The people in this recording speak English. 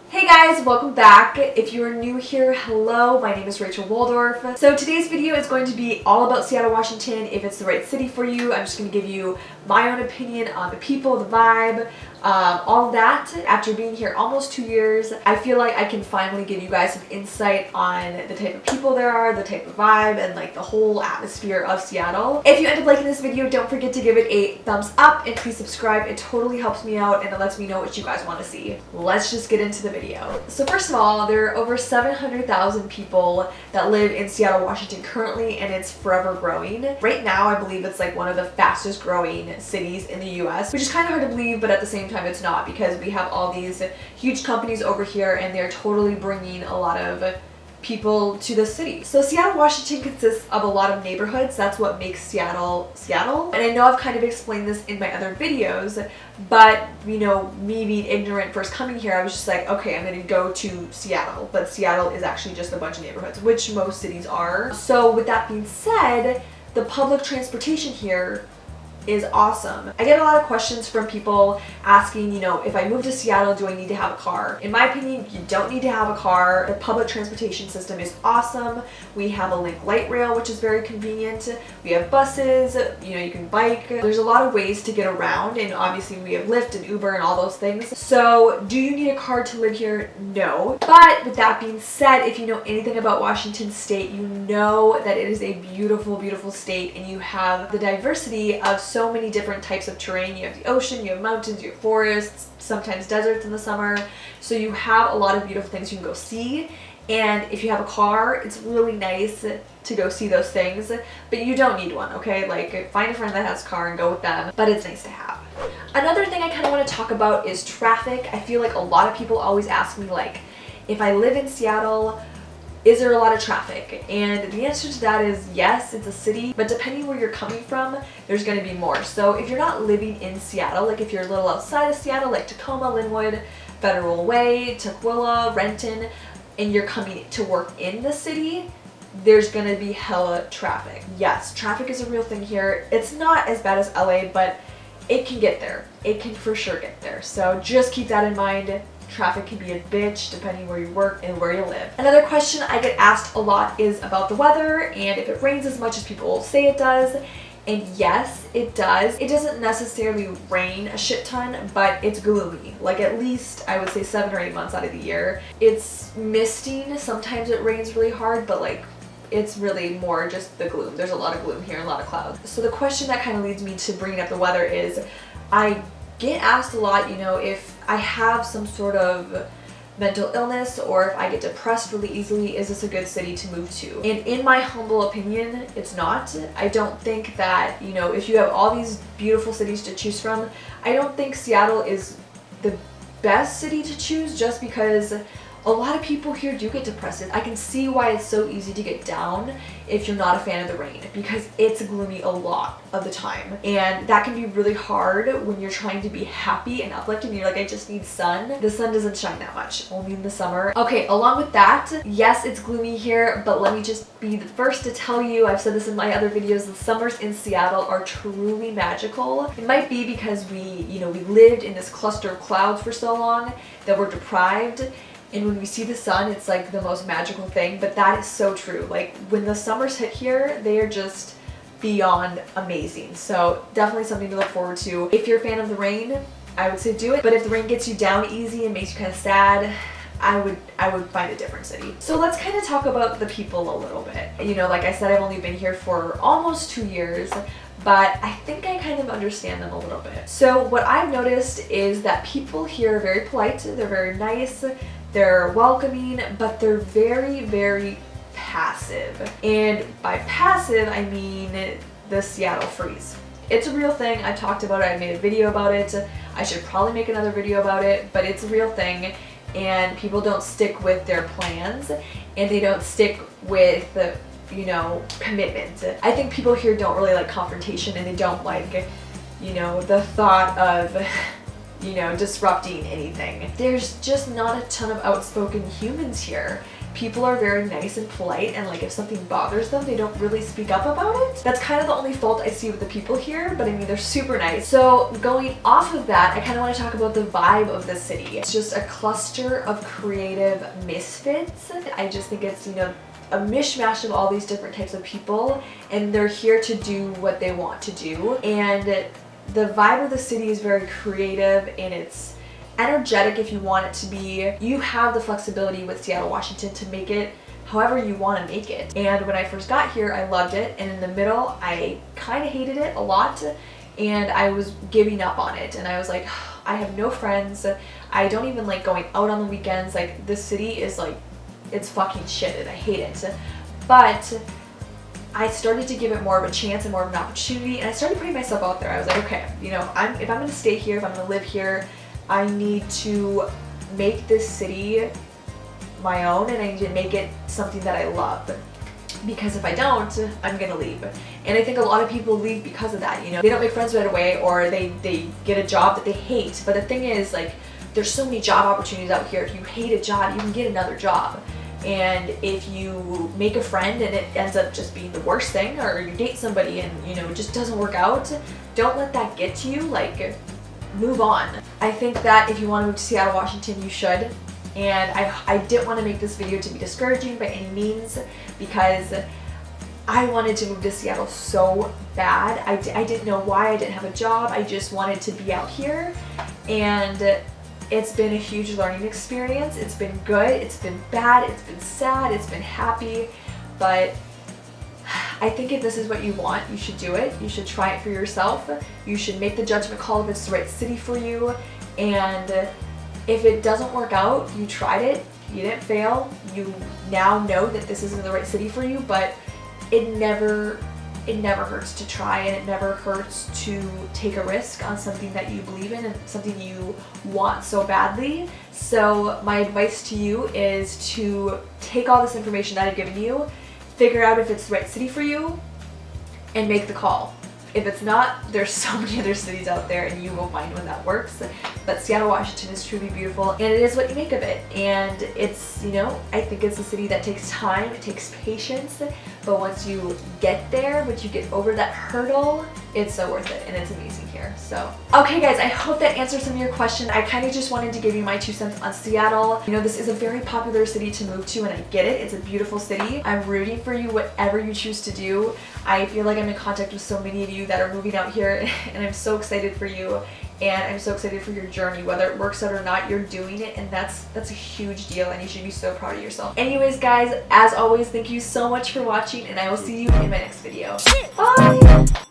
Hey guys, welcome back. If you are new here, hello, my name is Rachel Waldorf. So today's video is going to be all about Seattle, Washington, if it's the right city for you. I'm just going to give you my own opinion on the people, the vibe, all of that. After being here almost 2 years, I feel like I can finally give you guys some insight on the type of people there are, the type of vibe, and like the whole atmosphere of Seattle. If you end up liking this video, don't forget to give it a thumbs up and please subscribe. It totally helps me out and it lets me know what you guys want to see. Let's just get into the video. So first of all, there are over 700,000 people that live in Seattle, Washington currently, and it's forever growing. Right now, I believe it's like one of the fastest growing cities in the US, which is kind of hard to believe, but at the same time it's not, because we have all these huge companies over here and they're totally bringing a lot of people to the city. So Seattle, Washington consists of a lot of neighborhoods. That's what makes Seattle, Seattle. And I know I've kind of explained this in my other videos, but you know, me being ignorant first coming here, I was just like, okay, I'm gonna go to Seattle. But Seattle is actually just a bunch of neighborhoods, which most cities are. So with that being said, the public transportation here is awesome. I get a lot of questions from people asking, you know, if I move to Seattle, do I need to have a car? In my opinion, you don't need to have a car. The public transportation system is awesome. We have a Link light rail, which is very convenient. We have buses, you know, you can bike. There's a lot of ways to get around, and obviously we have Lyft and Uber and all those things. So do you need a car to live here? No. But with that being said, if you know anything about Washington State, you know that it is a beautiful, beautiful state, and you have the diversity of so many different types of terrain. You have the ocean, you have mountains, you have forests, sometimes deserts in the summer. So you have a lot of beautiful things you can go see. And if you have a car, it's really nice to go see those things, but you don't need one, okay? Like, find a friend that has a car and go with them, but it's nice to have. Another thing I kind of want to talk about is traffic. I feel like a lot of people always ask me, like, if I live in Seattle, is there a lot of traffic? And the answer to that is yes, it's a city, but depending where you're coming from, there's going to be more. So if you're not living in Seattle, like if you're a little outside of Seattle, like Tacoma, Linwood, Federal Way, Tukwila, Renton, and you're coming to work in the city, there's going to be hella traffic. Yes, traffic is a real thing here. It's not as bad as LA, but it can get there. It can for sure get there. So just keep that in mind. Traffic can be a bitch depending where you work and where you live. Another question I get asked a lot is about the weather and if it rains as much as people say it does. And yes, it does. It doesn't necessarily rain a shit ton, but it's gloomy. Like at least I would say 7 or 8 months out of the year. It's misting. Sometimes it rains really hard, but like it's really more just the gloom. There's a lot of gloom here and a lot of clouds. So the question that kind of leads me to bringing up the weather is I get asked a lot, you know, if I have some sort of mental illness or if I get depressed really easily, is this a good city to move to? And in my humble opinion, it's not. I don't think that, you know, if you have all these beautiful cities to choose from, I don't think Seattle is the best city to choose just because a lot of people here do get depressed. I can see why it's so easy to get down if you're not a fan of the rain, because it's gloomy a lot of the time. And that can be really hard when you're trying to be happy and uplifting and you're like, I just need sun. The sun doesn't shine that much, only in the summer. Okay, along with that, yes, it's gloomy here, but let me just be the first to tell you, I've said this in my other videos, the summers in Seattle are truly magical. It might be because we lived in this cluster of clouds for so long that we're deprived. And when we see the sun, it's like the most magical thing, but that is so true. Like when the summers hit here, they are just beyond amazing. So definitely something to look forward to. If you're a fan of the rain, I would say do it. But if the rain gets you down easy and makes you kind of sad, I would find a different city. So let's kind of talk about the people a little bit. You know, like I said, I've only been here for almost 2 years, but I think I kind of understand them a little bit. So what I've noticed is that people here are very polite, they're very nice, they're welcoming, but they're very, very passive. And by passive, I mean the Seattle freeze. It's a real thing. I talked about it. I made a video about it. I should probably make another video about it, but it's a real thing. And people don't stick with their plans, and they don't stick with you know, commitment. I think people here don't really like confrontation, and they don't like, you know, the thought of you know, disrupting anything. There's just not a ton of outspoken humans here. people are very nice and polite, and like if something bothers them, they don't really speak up about it. That's kind of the only fault I see with the people here, but I mean, they're super nice. So going off of that, I kind of want to talk about the vibe of the city. It's just a cluster of creative misfits. I just think it's, you know, a mishmash of all these different types of people, and they're here to do what they want to do. And the vibe of the city is very creative, and it's energetic if you want it to be. You have the flexibility with Seattle, Washington to make it however you want to make it. And when I first got here, I loved it, and in the middle, I kind of hated it a lot, and I was giving up on it. And I was like, I have no friends. I don't even like going out on the weekends. Like, this city is like, it's fucking shit, and I hate it. But I started to give it more of a chance and more of an opportunity, and I started putting myself out there. I was like, okay, you know, if I'm gonna stay here, if I'm gonna live here, I need to make this city my own, and I need to make it something that I love. Because if I don't, I'm gonna leave. And I think a lot of people leave because of that, you know. They don't make friends right away, or they get a job that they hate. But the thing is, like, there's so many job opportunities out here. If you hate a job, you can get another job. And if you make a friend and it ends up just being the worst thing, or you date somebody and, you know, it just doesn't work out, don't let that get to you. Like, move on. I think that if you want to move to Seattle, Washington, you should. And I didn't want to make this video to be discouraging by any means, because I wanted to move to Seattle so bad. I didn't know why. I didn't have a job. I just wanted to be out here. And it's been a huge learning experience. It's been good, it's been bad, it's been sad, it's been happy, but I think if this is what you want, you should do it. You should try it for yourself. You should make the judgment call if it's the right city for you. And if it doesn't work out, you tried it, you didn't fail, you now know that this isn't the right city for you, but it never hurts to try, and it never hurts to take a risk on something that you believe in and something you want so badly. So my advice to you is to take all this information that I've given you, figure out if it's the right city for you, and make the call. If it's not, there's so many other cities out there, and you will find one that works. But Seattle, Washington is truly beautiful, and it is what you make of it. And it's, you know, I think it's a city that takes time, it takes patience, but once you get there, once you get over that hurdle, it's so worth it, and it's amazing here. So, okay guys, I hope that answers some of your questions. I kind of just wanted to give you my 2 cents on Seattle. You know, this is a very popular city to move to, and I get it. It's a beautiful city. I'm rooting for you, whatever you choose to do. I feel like I'm in contact with so many of you that are moving out here, and I'm so excited for you, and I'm so excited for your journey. Whether it works out or not, you're doing it, and that's a huge deal, and you should be so proud of yourself. Anyways guys, as always, thank you so much for watching, and I will see you in my next video. Bye!